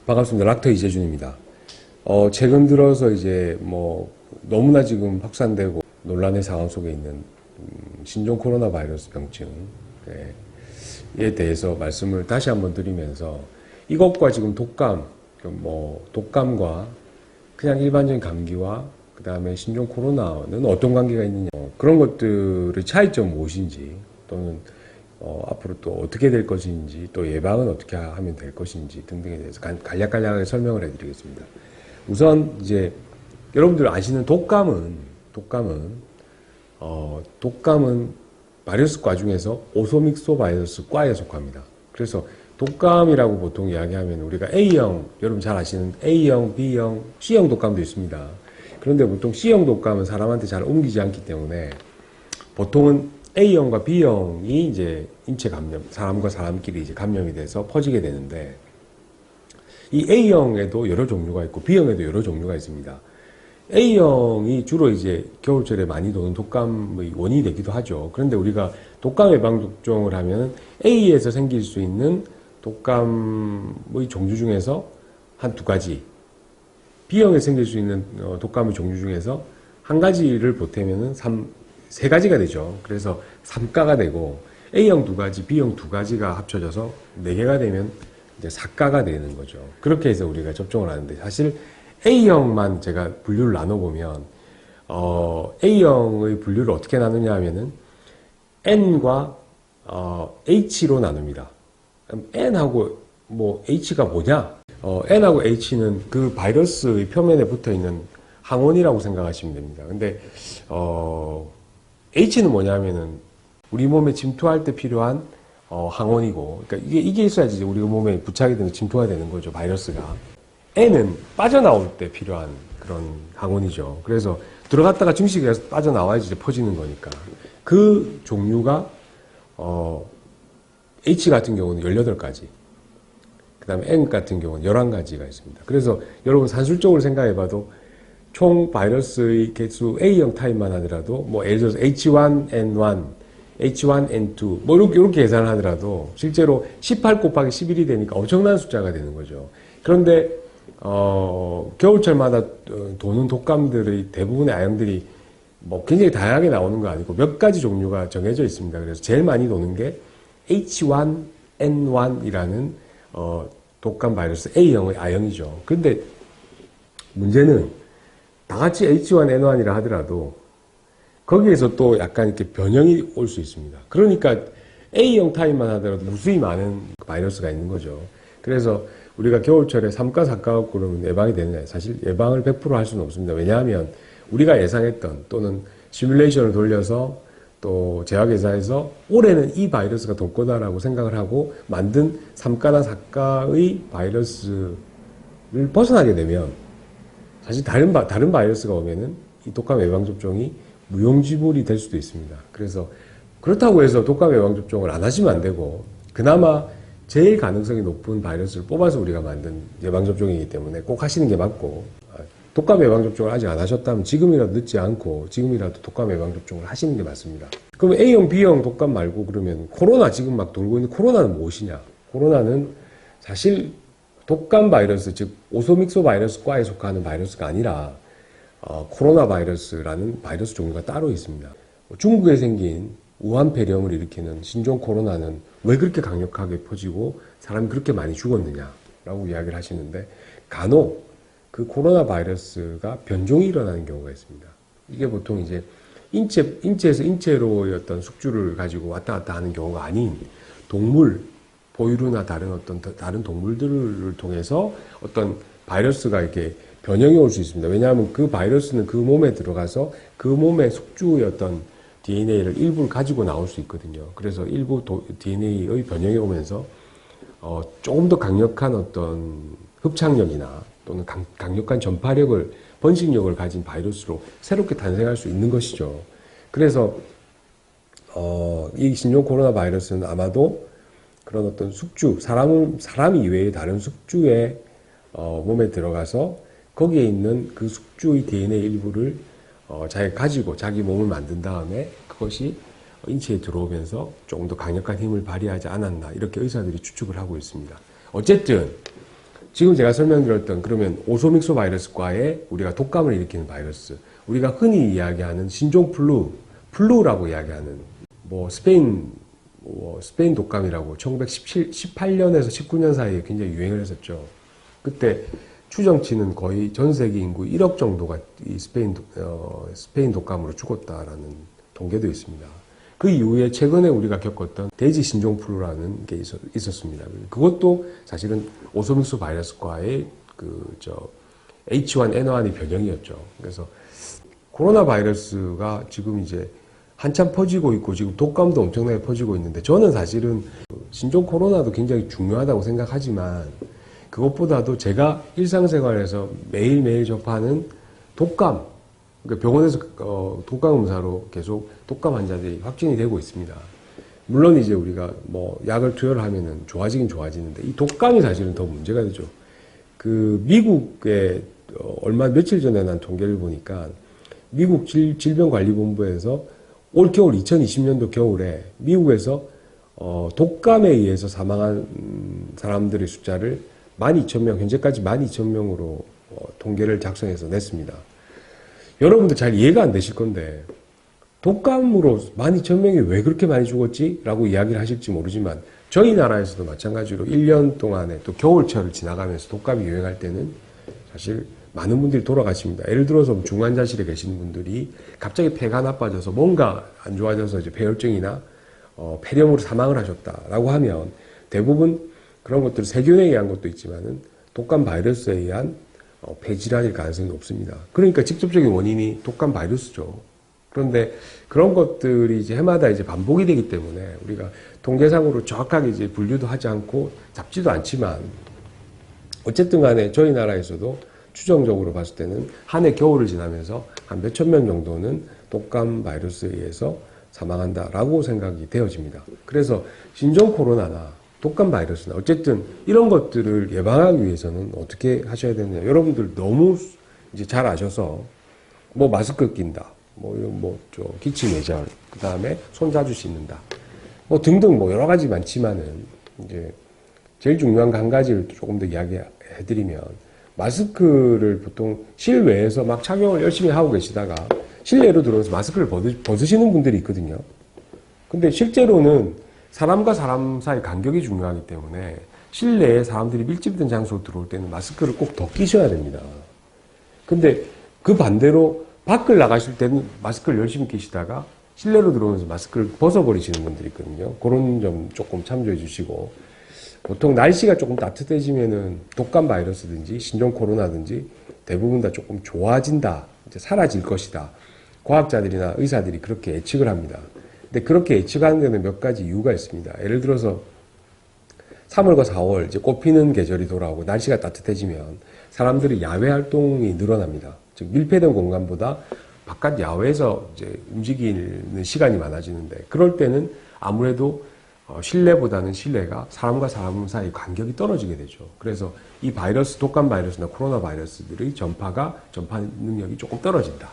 반갑습니다. 락터 이재준입니다. 최근 들어서 이제 뭐 너무나 지금 확산되고 논란의 상황 속에 있는 신종 코로나 바이러스 병증에 대해서 말씀을 다시 한번 드리면서 이것과 지금 독감과 그냥 일반적인 감기와 그 다음에 신종 코로나는 어떤 관계가 있느냐, 그런 것들의 차이점 무엇인지, 또는 앞으로 또 어떻게 될 것인지, 또 예방은 어떻게 하면 될 것인지 등등에 대해서 간략하게 설명을 해드리겠습니다. 우선 이제 여러분들 아시는 독감은 바이러스과 중에서 오소믹소 바이러스과에 속합니다. 그래서 독감이라고 보통 이야기하면 우리가 A형, 여러분 잘 아시는 A형, B형, C형 독감도 있습니다. 그런데 보통 C형 독감은 사람한테 잘 옮기지 않기 때문에 보통은 A형과 B형이 이제 인체 감염, 사람과 사람끼리 이제 감염이 돼서 퍼지게 되는데, 이 A형에도 여러 종류가 있고 B형에도 여러 종류가 있습니다. A형이 주로 이제 겨울철에 많이 도는 독감의 원인이 되기도 하죠. 그런데 우리가 독감 예방 접종을 하면 A에서 생길 수 있는 독감의 종류 중에서 한 두 가지, B형에 생길 수 있는 독감의 종류 중에서 한 가지를 보태면은 세 가지가 되죠. 그래서 3가가 되고, A형 두 가지, B형 두 가지가 합쳐져서 4개가 되면 이제 4가가 되는 거죠. 그렇게 해서 우리가 접종을 하는데, 사실 A형만 제가 분류를 나눠보면, A형의 분류를 어떻게 나누냐 하면은, N과, H로 나눕니다. 그럼 N하고 H가 뭐냐? N하고 H는 그 바이러스의 표면에 붙어 있는 항원이라고 생각하시면 됩니다. 근데, H는 뭐냐면은, 우리 몸에 침투할 때 필요한, 항원이고, 그러니까 이게 있어야지 우리 몸에 부착이 되는, 침투가 되는 거죠, 바이러스가. N은 빠져나올 때 필요한 그런 항원이죠. 그래서 들어갔다가 증식이 해서 빠져나와야지 이제 퍼지는 거니까. 그 종류가, H 같은 경우는 18가지. 그 다음에 N 같은 경우는 11가지가 있습니다. 그래서 여러분 산술적으로 생각해 봐도 총 바이러스의 개수 A형 타입만 하더라도, 뭐 예를 들어서 H1N1, H1N2, 뭐 이렇게 계산을 하더라도 실제로 18 곱하기 11이 되니까 엄청난 숫자가 되는 거죠. 그런데 겨울철마다 도는 독감들의 대부분의 아형들이 뭐 굉장히 다양하게 나오는 거 아니고 몇 가지 종류가 정해져 있습니다. 그래서 제일 많이 도는 게 H1N1이라는 독감 바이러스 A형의 아형이죠. 그런데 문제는 다 같이 H1N1이라 하더라도 거기에서 또 약간 이렇게 변형이 올 수 있습니다. 그러니까 A형 타입만 하더라도 무수히 많은 바이러스가 있는 거죠. 그래서 우리가 겨울철에 3가, 4가 갖고 그러면 예방이 되느냐? 사실 예방을 100% 할 수는 없습니다. 왜냐하면 우리가 예상했던, 또는 시뮬레이션을 돌려서 또 제약회사에서 올해는 이 바이러스가 돌 거다라고 생각을 하고 만든 3가나 4가의 바이러스를 벗어나게 되면 사실 다른 바이러스가 오면은 이 독감 예방접종이 무용지물이 될 수도 있습니다. 그래서 그렇다고 해서 독감 예방접종을 안 하시면 안 되고, 그나마 제일 가능성이 높은 바이러스를 뽑아서 우리가 만든 예방접종이기 때문에 꼭 하시는 게 맞고, 독감 예방접종을 아직 안 하셨다면 지금이라도 늦지 않고 지금이라도 독감 예방접종을 하시는 게 맞습니다. 그럼 A형, B형 독감 말고 그러면 코로나, 지금 막 돌고 있는 코로나는 무엇이냐? 코로나는 사실 독감 바이러스, 즉 오소믹소 바이러스과에 속하는 바이러스가 아니라 코로나 바이러스라는 바이러스 종류가 따로 있습니다. 중국에 생긴 우한 폐렴을 일으키는 신종 코로나는 왜 그렇게 강력하게 퍼지고 사람이 그렇게 많이 죽었느냐라고 이야기를 하시는데, 간혹 그 코로나 바이러스가 변종이 일어나는 경우가 있습니다. 이게 보통 이제 인체에서 인체로의 어떤 숙주를 가지고 왔다 갔다 하는 경우가 아닌 동물, 포유류나 다른 동물들을 통해서 어떤 바이러스가 이렇게 변형이 올 수 있습니다. 왜냐하면 그 바이러스는 그 몸에 들어가서 그 몸의 숙주의 어떤 DNA를 일부를 가지고 나올 수 있거든요. 그래서 일부 DNA의 변형이 오면서 조금 더 강력한 어떤 흡착력이나 또는 강력한 전파력을, 번식력을 가진 바이러스로 새롭게 탄생할 수 있는 것이죠. 그래서 이 신종 코로나 바이러스는 아마도 그런 어떤 숙주, 사람 이외의 다른 숙주의 몸에 들어가서 거기에 있는 그 숙주의 DNA 일부를 자기가 가지고 자기 몸을 만든 다음에 그것이 인체에 들어오면서 조금 더 강력한 힘을 발휘하지 않았나, 이렇게 의사들이 추측을 하고 있습니다. 어쨌든 지금 제가 설명드렸던 그러면 오소믹소 바이러스과의 우리가 독감을 일으키는 바이러스, 우리가 흔히 이야기하는 신종 플루라고 이야기하는 스페인 독감이라고 1918년에서 19년 사이에 굉장히 유행을 했었죠. 그때 추정치는 거의 전 세계 인구 1억 정도가 이 스페인 독감으로 죽었다라는 통계도 있습니다. 그 이후에 최근에 우리가 겪었던 돼지 신종플루라는 게 있었습니다. 그것도 사실은 오소믹소 바이러스과의 H1N1의 변형이었죠. 그래서 코로나 바이러스가 지금 이제 한참 퍼지고 있고 지금 독감도 엄청나게 퍼지고 있는데 저는 사실은 신종 코로나도 굉장히 중요하다고 생각하지만 그것보다도 제가 일상생활에서 매일매일 접하는 독감, 그러니까 병원에서 독감 검사로 계속 독감 환자들이 확진이 되고 있습니다. 물론 이제 우리가 약을 투여를 하면은 좋아지긴 좋아지는데 이 독감이 사실은 더 문제가 되죠. 그 미국에 며칠 전에 난 통계를 보니까 미국 질병관리본부에서 올 겨울 2020년도 겨울에 미국에서 독감에 의해서 사망한 사람들의 숫자를 12,000명, 현재까지 12,000명으로 통계를 작성해서 냈습니다. 여러분들 잘 이해가 안 되실 건데 독감으로 12,000명이 왜 그렇게 많이 죽었지? 라고 이야기를 하실지 모르지만 저희 나라에서도 마찬가지로 1년 동안에 또 겨울철을 지나가면서 독감이 유행할 때는 사실 많은 분들이 돌아가십니다. 예를 들어서 중환자실에 계신 분들이 갑자기 폐가 나빠져서 뭔가 안 좋아져서 이제 폐혈증이나 폐렴으로 사망을 하셨다라고 하면 대부분 그런 것들은 세균에 의한 것도 있지만은 독감 바이러스에 의한 폐질환일 가능성이 높습니다. 그러니까 직접적인 원인이 독감 바이러스죠. 그런데 그런 것들이 이제 해마다 이제 반복이 되기 때문에 우리가 통계상으로 정확하게 이제 분류도 하지 않고 잡지도 않지만 어쨌든 간에 저희 나라에서도 추정적으로 봤을 때는 한 해 겨울을 지나면서 한 몇천 명 정도는 독감 바이러스에 의해서 사망한다라고 생각이 되어집니다. 그래서 신종 코로나나 독감 바이러스나 어쨌든 이런 것들을 예방하기 위해서는 어떻게 하셔야 되느냐. 여러분들 너무 이제 잘 아셔서 마스크 낀다. 기침 예절, 그 다음에 손 자주 씻는다. 등등 여러 가지 많지만은 이제 제일 중요한 거 한 가지를 조금 더 이야기해드리면 마스크를 보통 실외에서 막 착용을 열심히 하고 계시다가 실내로 들어오면서 마스크를 벗으시는 분들이 있거든요. 근데 실제로는 사람과 사람 사이 간격이 중요하기 때문에 실내에 사람들이 밀집된 장소로 들어올 때는 마스크를 꼭 더 끼셔야 됩니다. 근데 그 반대로 밖을 나가실 때는 마스크를 열심히 끼시다가 실내로 들어오면서 마스크를 벗어버리시는 분들이 있거든요. 그런 점 조금 참조해 주시고 보통 날씨가 조금 따뜻해지면은 독감 바이러스든지 신종 코로나든지 대부분 다 조금 좋아진다, 이제 사라질 것이다. 과학자들이나 의사들이 그렇게 예측을 합니다. 근데 그렇게 예측하는 데는 몇 가지 이유가 있습니다. 예를 들어서 3월과 4월 이제 꽃 피는 계절이 돌아오고 날씨가 따뜻해지면 사람들이 야외 활동이 늘어납니다. 즉 밀폐된 공간보다 바깥 야외에서 이제 움직이는 시간이 많아지는데 그럴 때는 아무래도 실내보다는 실내가 사람과 사람 사이 간격이 떨어지게 되죠. 그래서 이 바이러스, 독감 바이러스나 코로나 바이러스들의 전파 능력이 조금 떨어진다.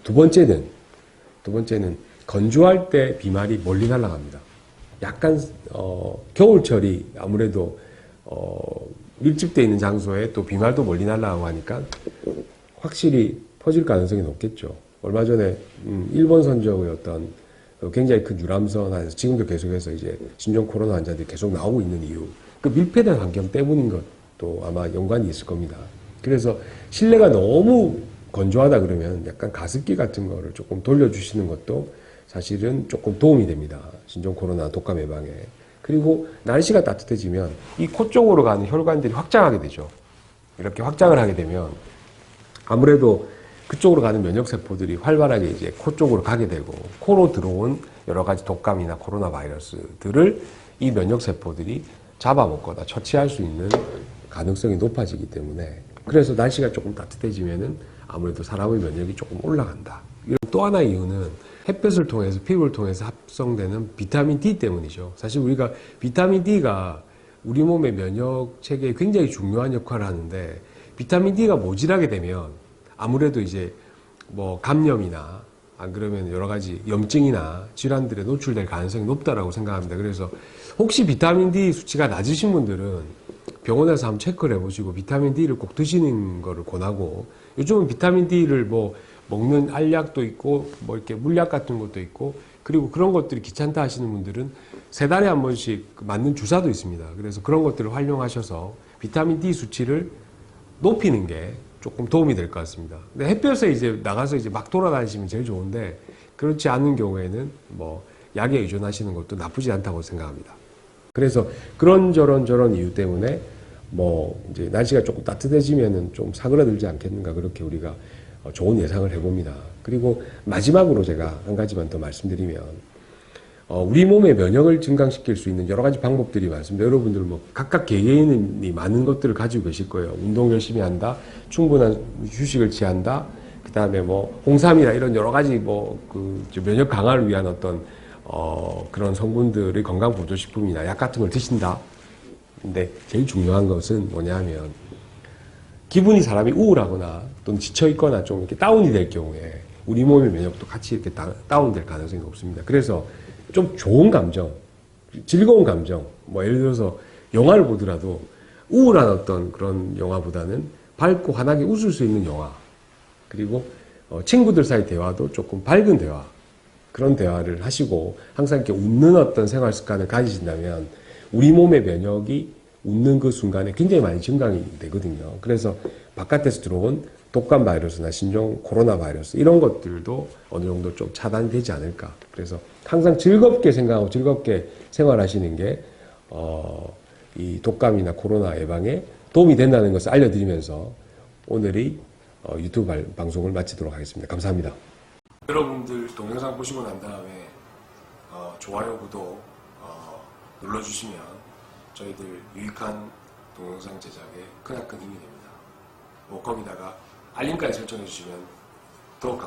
두 번째는 건조할 때 비말이 멀리 날아갑니다. 약간 겨울철이 아무래도 밀집되어 있는 장소에 또 비말도 멀리 날아가고 하니까 확실히 퍼질 가능성이 높겠죠. 얼마 전에 일본 선적의 어떤 굉장히 큰 유람선 안에서 지금도 계속해서 이제 신종 코로나 환자들이 계속 나오고 있는 이유, 그 밀폐된 환경 때문인 것도 아마 연관이 있을 겁니다. 그래서 실내가 너무 건조하다 그러면 약간 가습기 같은 거를 조금 돌려주시는 것도 사실은 조금 도움이 됩니다. 신종 코로나 독감 예방에. 그리고 날씨가 따뜻해지면 이 코 쪽으로 가는 혈관들이 확장하게 되죠. 이렇게 확장을 하게 되면 아무래도 그쪽으로 가는 면역세포들이 활발하게 이제 코 쪽으로 가게 되고 코로 들어온 여러 가지 독감이나 코로나 바이러스들을 이 면역세포들이 잡아먹거나 처치할 수 있는 가능성이 높아지기 때문에 그래서 날씨가 조금 따뜻해지면은 아무래도 사람의 면역이 조금 올라간다. 또 하나의 이유는 햇볕을 통해서 피부를 통해서 합성되는 비타민 D 때문이죠. 사실 우리가 비타민 D가 우리 몸의 면역 체계에 굉장히 중요한 역할을 하는데 비타민 D가 모자라게 되면 아무래도 이제 감염이나 안 그러면 여러 가지 염증이나 질환들에 노출될 가능성이 높다라고 생각합니다. 그래서 혹시 비타민 D 수치가 낮으신 분들은 병원에서 한번 체크를 해보시고 비타민 D를 꼭 드시는 거를 권하고, 요즘은 비타민 D를 뭐 먹는 알약도 있고 뭐 이렇게 물약 같은 것도 있고, 그리고 그런 것들이 귀찮다 하시는 분들은 3달에 한 번씩 맞는 주사도 있습니다. 그래서 그런 것들을 활용하셔서 비타민 D 수치를 높이는 게 조금 도움이 될 것 같습니다. 근데 햇볕에 이제 나가서 이제 막 돌아다니시면 제일 좋은데, 그렇지 않은 경우에는 뭐 약에 의존하시는 것도 나쁘지 않다고 생각합니다. 그래서 저런 이유 때문에 뭐 이제 날씨가 조금 따뜻해지면은 좀 사그라들지 않겠는가, 그렇게 우리가 좋은 예상을 해봅니다. 그리고 마지막으로 제가 한 가지만 더 말씀드리면, 우리 몸의 면역을 증강시킬 수 있는 여러 가지 방법들이 많습니다. 여러분들 뭐 각각 개개인이 많은 것들을 가지고 계실 거예요. 운동 열심히 한다, 충분한 휴식을 취한다, 그 다음에 뭐 홍삼이나 이런 여러 가지 뭐 그 면역 강화를 위한 어떤 그런 성분들의 건강보조식품이나 약 같은 걸 드신다. 근데 제일 중요한 것은 뭐냐면, 기분이 사람이 우울하거나 또는 지쳐있거나 좀 이렇게 다운이 될 경우에 우리 몸의 면역도 같이 이렇게 다운될 가능성이 높습니다. 그래서 좀 좋은 감정, 즐거운 감정, 뭐 예를 들어서 영화를 보더라도 우울한 어떤 그런 영화보다는 밝고 환하게 웃을 수 있는 영화, 그리고 친구들 사이 대화도 조금 밝은 대화, 그런 대화를 하시고 항상 이렇게 웃는 어떤 생활 습관을 가지신다면 우리 몸의 면역이 웃는 그 순간에 굉장히 많이 증강이 되거든요. 그래서 바깥에서 들어온 독감 바이러스나 신종 코로나 바이러스 이런 것들도 어느 정도 좀 차단이 되지 않을까. 그래서 항상 즐겁게 생각하고 즐겁게 생활하시는 게 이 독감이나 코로나 예방에 도움이 된다는 것을 알려드리면서 오늘의 유튜브 방송을 마치도록 하겠습니다. 감사합니다. 여러분들 동영상 보시고 난 다음에 좋아요, 구독 눌러주시면 저희들 유익한 동영상 제작에 크나큰 힘이 됩니다. 뭐 거기다가 알림까지 설정해 주시면 더욱